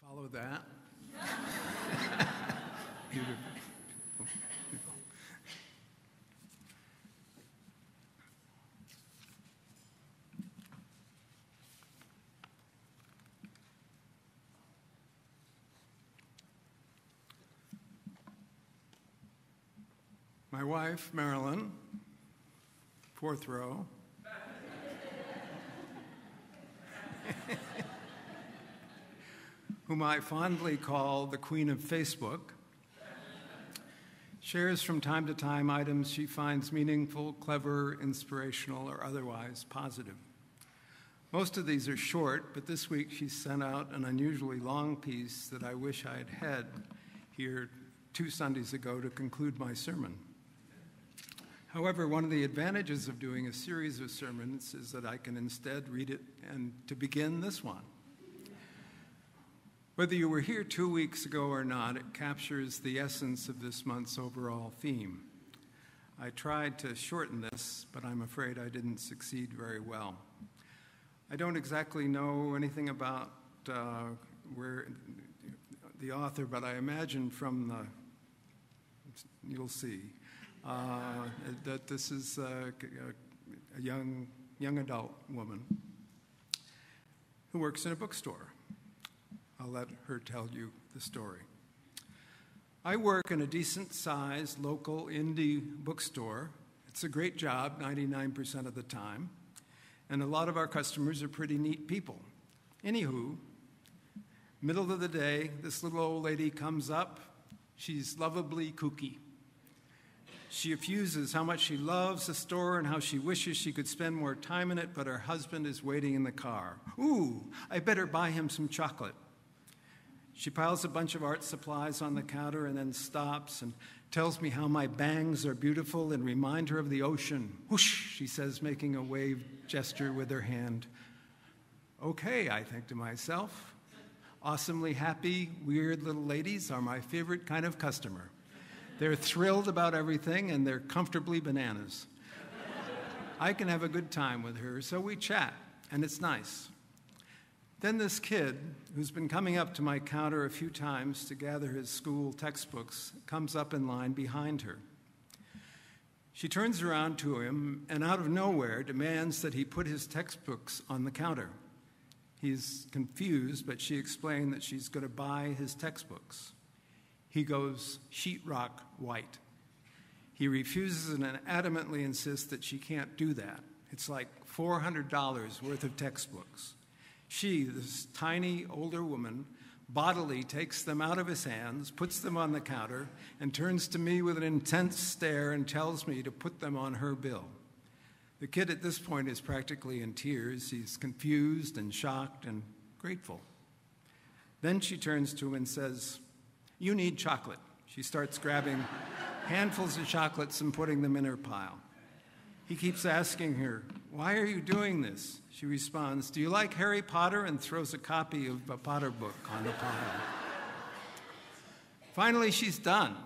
Follow that. Beautiful. My wife, Marilyn, fourth row, whom I fondly call the Queen of Facebook, shares from time to time items she finds meaningful, clever, inspirational, or otherwise positive. Most of these are short, but this week she sent out an unusually long piece that I wish I had had here 2 Sundays ago to conclude my sermon. However, one of the advantages of doing a series of sermons is that I can instead read it and to begin this one. Whether you were here 2 weeks ago or not, it captures the essence of this month's overall theme. I tried to shorten this, but I'm afraid I didn't succeed very well. I don't exactly know anything about where the author, but I imagine from you'll see, that this is a young adult woman who works in a bookstore. I'll let her tell you the story. I work in a decent-sized local indie bookstore. It's a great job 99% of the time, and a lot of our customers are pretty neat people. Anywho, middle of the day, this little old lady comes up. She's lovably kooky. She effuses how much she loves the store and how she wishes she could spend more time in it, but her husband is waiting in the car. Ooh, I better buy him some chocolate. She piles a bunch of art supplies on the counter and then stops and tells me how my bangs are beautiful and remind her of the ocean. Whoosh, she says, making a wave gesture with her hand. Okay, I think to myself. Awesomely happy, weird little ladies are my favorite kind of customer. They're thrilled about everything, and they're comfortably bananas. I can have a good time with her, so we chat, and it's nice. Then this kid, who's been coming up to my counter a few times to gather his school textbooks, comes up in line behind her. She turns around to him, and out of nowhere demands that he put his textbooks on the counter. He's confused, but she explained that she's going to buy his textbooks. He goes sheetrock white. He refuses and adamantly insists that she can't do that. It's like $400 worth of textbooks. She, this tiny older woman, bodily takes them out of his hands, puts them on the counter, and turns to me with an intense stare and tells me to put them on her bill. The kid at this point is practically in tears. He's confused and shocked and grateful. Then she turns to him and says, "You need chocolate." She starts grabbing handfuls of chocolates and putting them in her pile. He keeps asking her, "Why are you doing this?" She responds, "Do you like Harry Potter?" and throws a copy of a Potter book on the pile. Finally, she's done,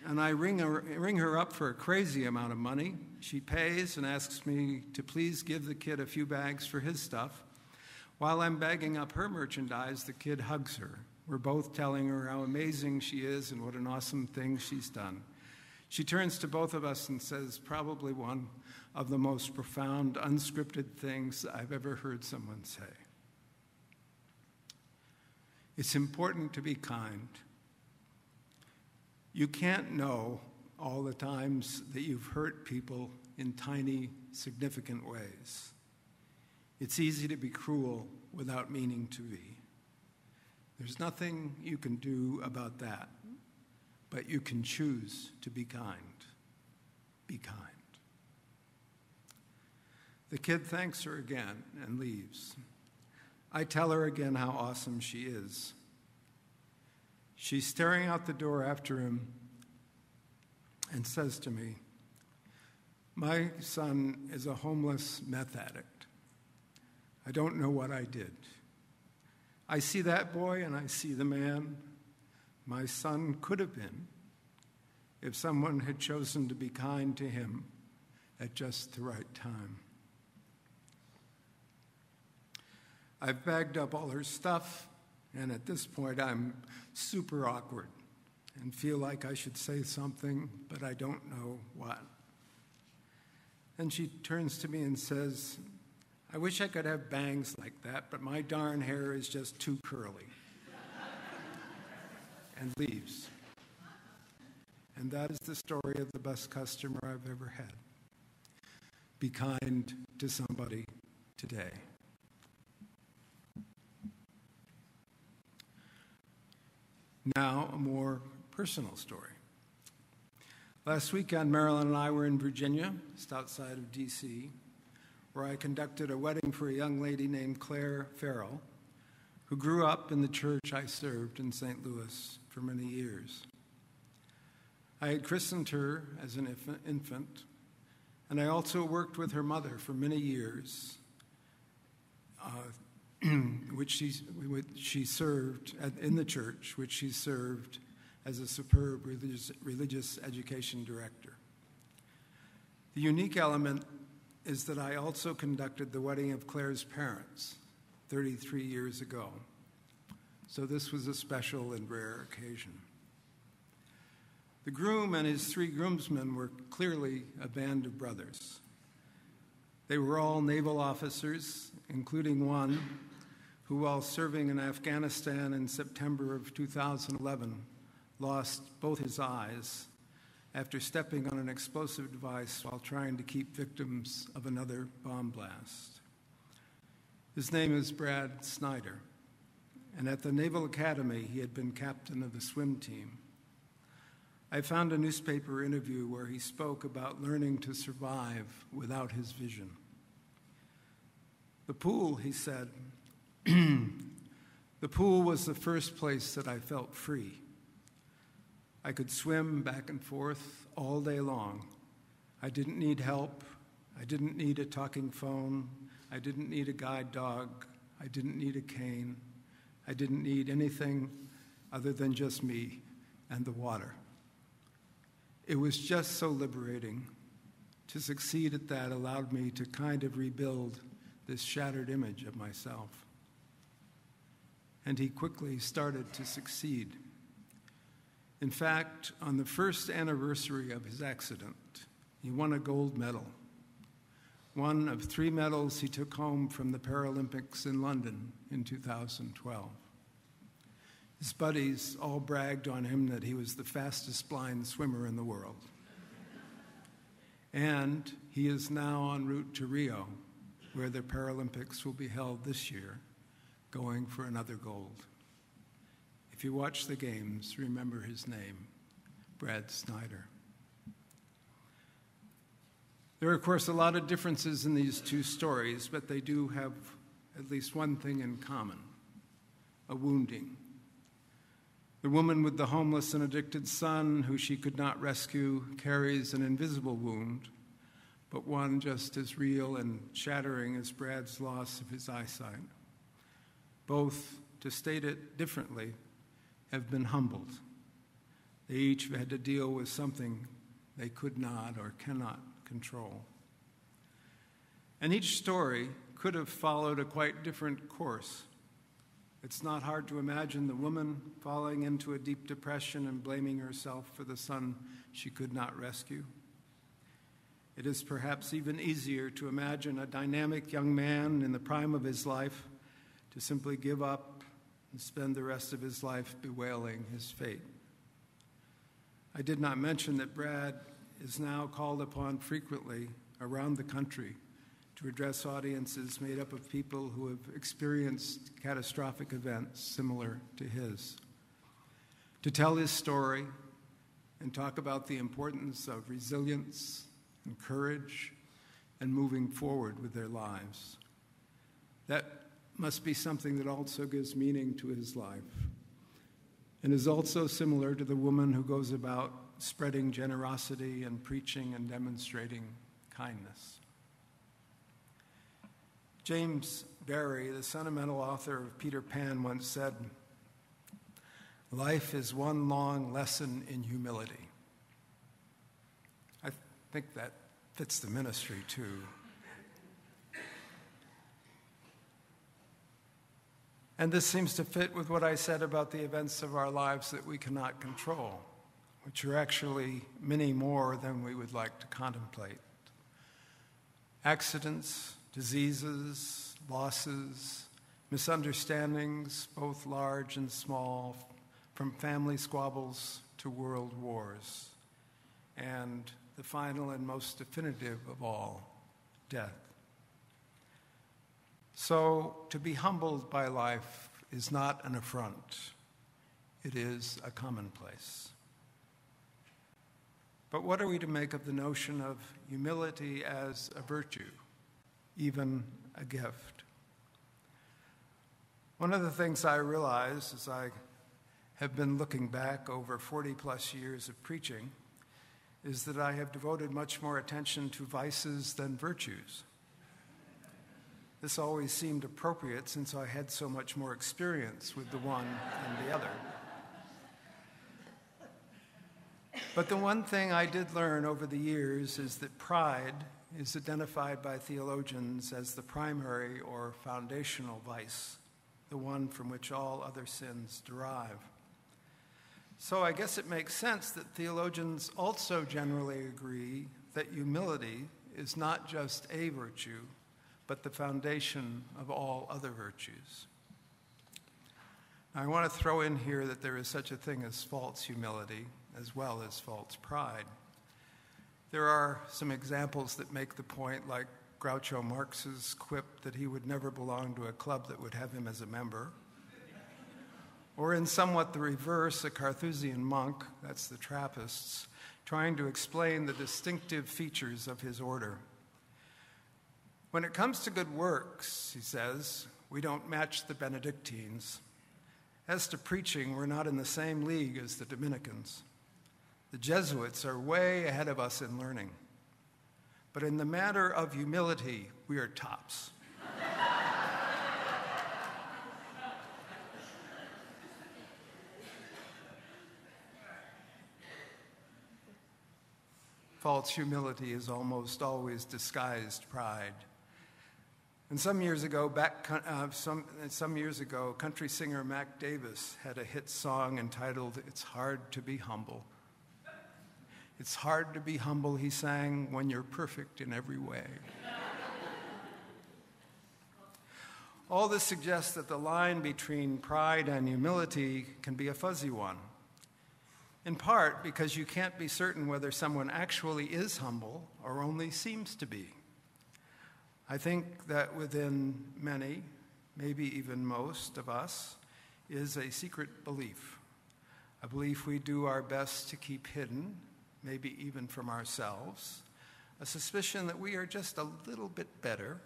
and I ring her up for a crazy amount of money. She pays and asks me to please give the kid a few bags for his stuff. While I'm bagging up her merchandise, the kid hugs her. We're both telling her how amazing she is and what an awesome thing she's done. She turns to both of us and says probably one of the most profound, unscripted things I've ever heard someone say. It's important to be kind. You can't know all the times that you've hurt people in tiny, significant ways. It's easy to be cruel without meaning to be. There's nothing you can do about that, but you can choose to be kind. Be kind. The kid thanks her again and leaves. I tell her again how awesome she is. She's staring out the door after him and says to me, "My son is a homeless meth addict. I don't know what I did. I see that boy and I see the man my son could have been if someone had chosen to be kind to him at just the right time." I've bagged up all her stuff, And at this point, I'm super awkward and feel like I should say something, but I don't know what. And she turns to me and says, "I wish I could have bangs like that, but my darn hair is just too curly." And leaves. And that is the story of the best customer I've ever had. Be kind to somebody today. Now, a more personal story. Last weekend, Marilyn and I were in Virginia, just outside of D.C., where I conducted a wedding for a young lady named Claire Farrell, who grew up in the church I served in St. Louis for many years. I had christened her as an infant, and I also worked with her mother for many years, which she served in the church, which she served as a superb religious education director. The unique element is that I also conducted the wedding of Claire's parents 33 years ago. So this was a special and rare occasion. The groom and his 3 groomsmen were clearly a band of brothers. They were all naval officers, including one who, while serving in Afghanistan in September of 2011, lost both his eyes after stepping on an explosive device while trying to keep victims of another bomb blast. His name is Brad Snyder, and at the Naval Academy, he had been captain of the swim team. I found a newspaper interview where he spoke about learning to survive without his vision. The pool, he said, the pool was the first place that I felt free. I could swim back and forth all day long. I didn't need help. I didn't need a talking phone. I didn't need a guide dog. I didn't need a cane. I didn't need anything other than just me and the water. It was just so liberating. To succeed at that allowed me to kind of rebuild this shattered image of myself. And he quickly started to succeed. In fact, on the first anniversary of his accident, he won a gold medal, one of 3 medals he took home from the Paralympics in London in 2012. His buddies all bragged on him that he was the fastest blind swimmer in the world. And he is now en route to Rio, where the Paralympics will be held this year, going for another gold. If you watch the games, remember his name, Brad Snyder. There are, of course, a lot of differences in these 2 stories, but they do have at least one thing in common: a wounding. The woman with the homeless and addicted son, who she could not rescue, carries an invisible wound, but one just as real and shattering as Brad's loss of his eyesight. Both, to state it differently, have been humbled. They each had to deal with something they could not or cannot control. And each story could have followed a quite different course. It's not hard to imagine the woman falling into a deep depression and blaming herself for the son she could not rescue. It is perhaps even easier to imagine a dynamic young man in the prime of his life to simply give up and spend the rest of his life bewailing his fate. I did not mention that Brad is now called upon frequently around the country to address audiences made up of people who have experienced catastrophic events similar to his, to tell his story and talk about the importance of resilience and courage and moving forward with their lives. That must be something that also gives meaning to his life and is also similar to the woman who goes about spreading generosity and preaching and demonstrating kindness. James Barrie, the sentimental author of Peter Pan, once said, "Life is one long lesson in humility." I think that fits the ministry, too. And this seems to fit with what I said about the events of our lives that we cannot control, which are actually many more than we would like to contemplate. Accidents, diseases, losses, misunderstandings, both large and small, from family squabbles to world wars, and the final and most definitive of all, death. So, to be humbled by life is not an affront. It is a commonplace. But what are we to make of the notion of humility as a virtue, even a gift? One of the things I realize as I have been looking back over 40-plus years of preaching is that I have devoted much more attention to vices than virtues. This always seemed appropriate since I had so much more experience with the one and the other. But the one thing I did learn over the years is that pride is identified by theologians as the primary or foundational vice, the one from which all other sins derive. So I guess it makes sense that theologians also generally agree that humility is not just a virtue, but the foundation of all other virtues. Now, I want to throw in here that there is such a thing as false humility as well as false pride. There are some examples that make the point, like Groucho Marx's quip that he would never belong to a club that would have him as a member. Or in somewhat the reverse, a Carthusian monk, that's the Trappists, trying to explain the distinctive features of his order. When it comes to good works, he says, we don't match the Benedictines. As to preaching, we're not in the same league as the Dominicans. The Jesuits are way ahead of us in learning. But in the matter of humility, we are tops. False humility is almost always disguised pride. And some years ago, country singer Mac Davis had a hit song entitled, "It's Hard to Be Humble." It's hard to be humble, he sang, when you're perfect in every way. All this suggests that the line between pride and humility can be a fuzzy one, in part because you can't be certain whether someone actually is humble or only seems to be. I think that within many, maybe even most of us, is a secret belief, a belief we do our best to keep hidden, maybe even from ourselves, a suspicion that we are just a little bit better,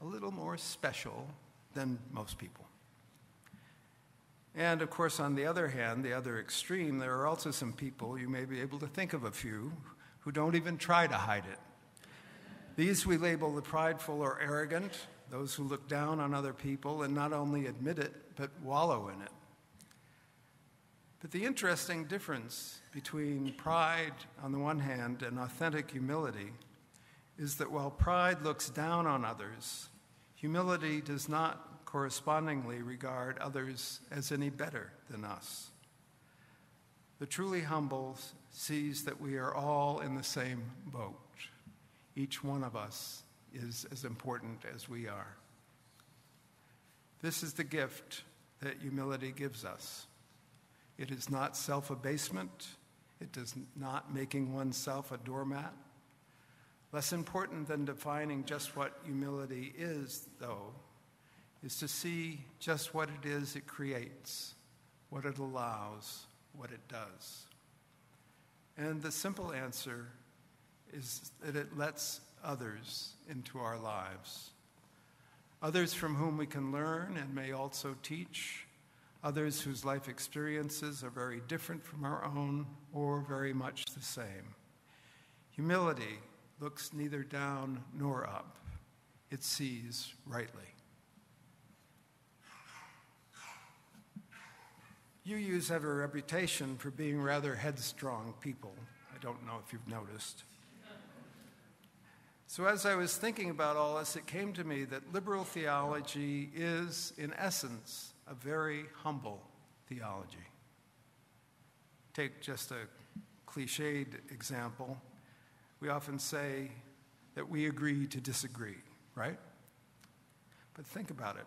a little more special than most people. And of course, on the other hand, the other extreme, there are also some people, you may be able to think of a few, who don't even try to hide it. These we label the prideful or arrogant, those who look down on other people and not only admit it, but wallow in it. But the interesting difference between pride on the one hand and authentic humility is that while pride looks down on others, humility does not correspondingly regard others as any better than us. The truly humble sees that we are all in the same boat. Each one of us is as important as we are. This is the gift that humility gives us. It is not self-abasement. It is not making oneself a doormat. Less important than defining just what humility is, though, is to see just what it is it creates, what it allows, what it does. And the simple answer is that it lets others into our lives. Others from whom we can learn and may also teach. Others whose life experiences are very different from our own or very much the same. Humility looks neither down nor up. It sees rightly. You have a reputation for being rather headstrong people. I don't know if you've noticed. So as I was thinking about all this, it came to me that liberal theology is, in essence, a very humble theology. Take just a cliched example. We often say that we agree to disagree, right? But think about it.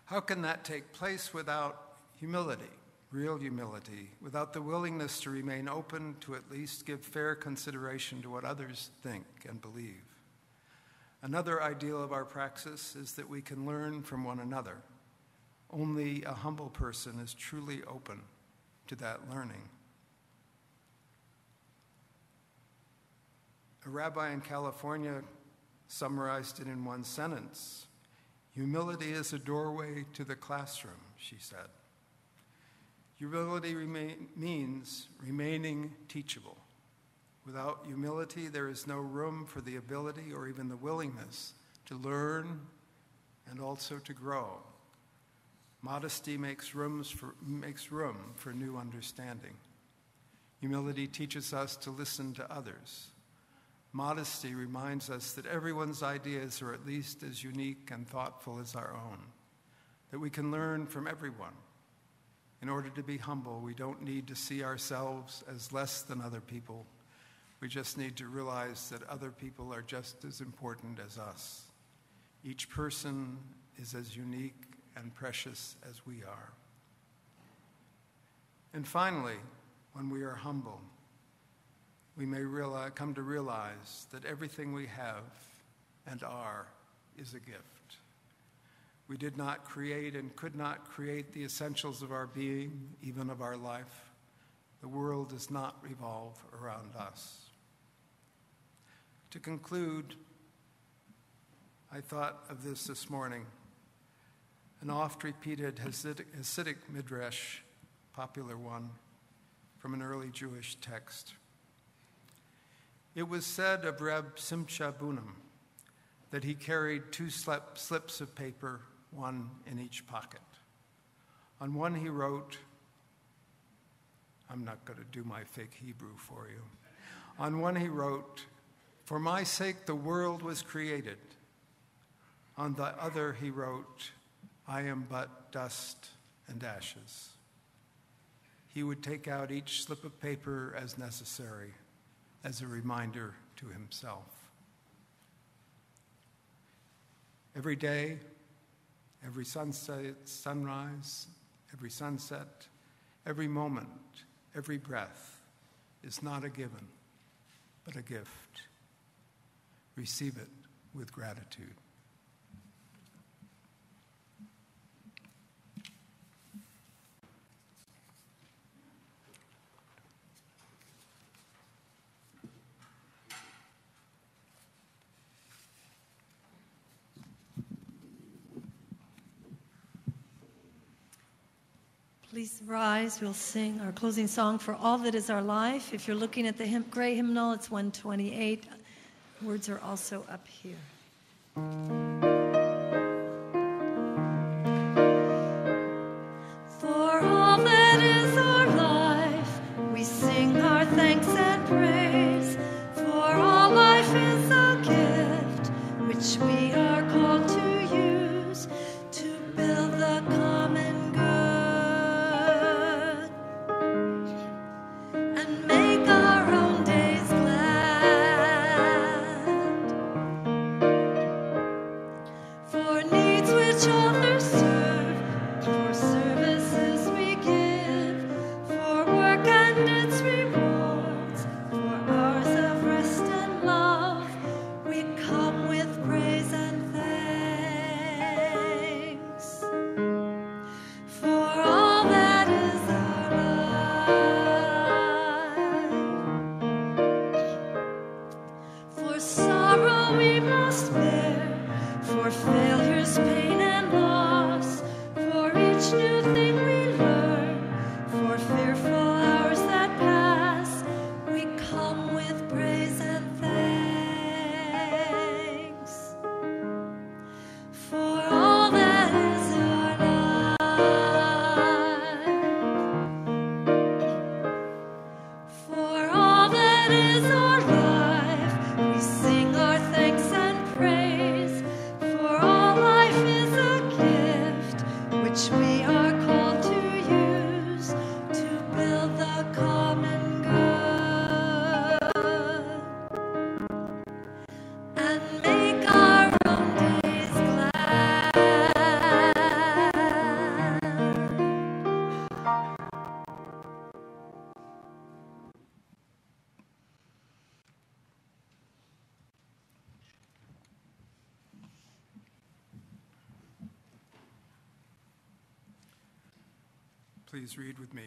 How can that take place without humility, real humility, without the willingness to remain open to at least give fair consideration to what others think and believe? Another ideal of our praxis is that we can learn from one another. Only a humble person is truly open to that learning. A rabbi in California summarized it in one sentence. Humility is a doorway to the classroom, she said. Humility means remaining teachable. Without humility, there is no room for the ability or even the willingness to learn and also to grow. Modesty makes room for new understanding. Humility teaches us to listen to others. Modesty reminds us that everyone's ideas are at least as unique and thoughtful as our own, that we can learn from everyone. In order to be humble, we don't need to see ourselves as less than other people. We just need to realize that other people are just as important as us. Each person is as unique and precious as we are. And finally, when we are humble, we may come to realize that everything we have and are is a gift. We did not create and could not create the essentials of our being, even of our life. The world does not revolve around us. To conclude, I thought of this morning, an oft-repeated Hasidic midrash, popular one, from an early Jewish text. It was said of Reb Simcha Bunim that he carried two slips of paper, one in each pocket. On one he wrote, I'm not going to do my fake Hebrew for you. On one he wrote, "For my sake the world was created." On the other he wrote, "I am but dust and ashes." He would take out each slip of paper as necessary, as a reminder to himself. Every day, every sunset, sunrise, every sunset, every moment, every breath is not a given, but a gift. Receive it with gratitude. Please rise. We'll sing our closing song, "For All That Is Our Life." If you're looking at the gray hymnal, it's 128. Words are also up here. For all that is our life, we sing our thanks and praise. For all life is a gift, which we are called to use to build the common good. Praise and Please read with me.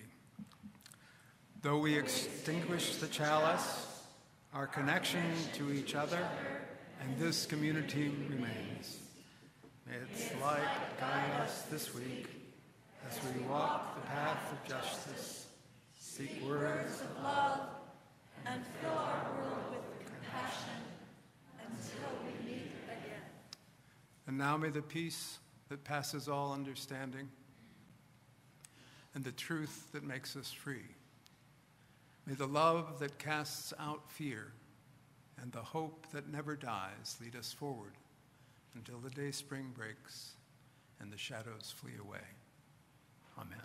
Though we extinguish the chalice, our connection to each other and this community remains. May its light guide us this week as we walk the path of justice, seek words of love, and fill our world with compassion until we meet again. And now may the peace that passes all understanding and the truth that makes us free, may the love that casts out fear and the hope that never dies lead us forward until the day spring breaks and the shadows flee away. Amen.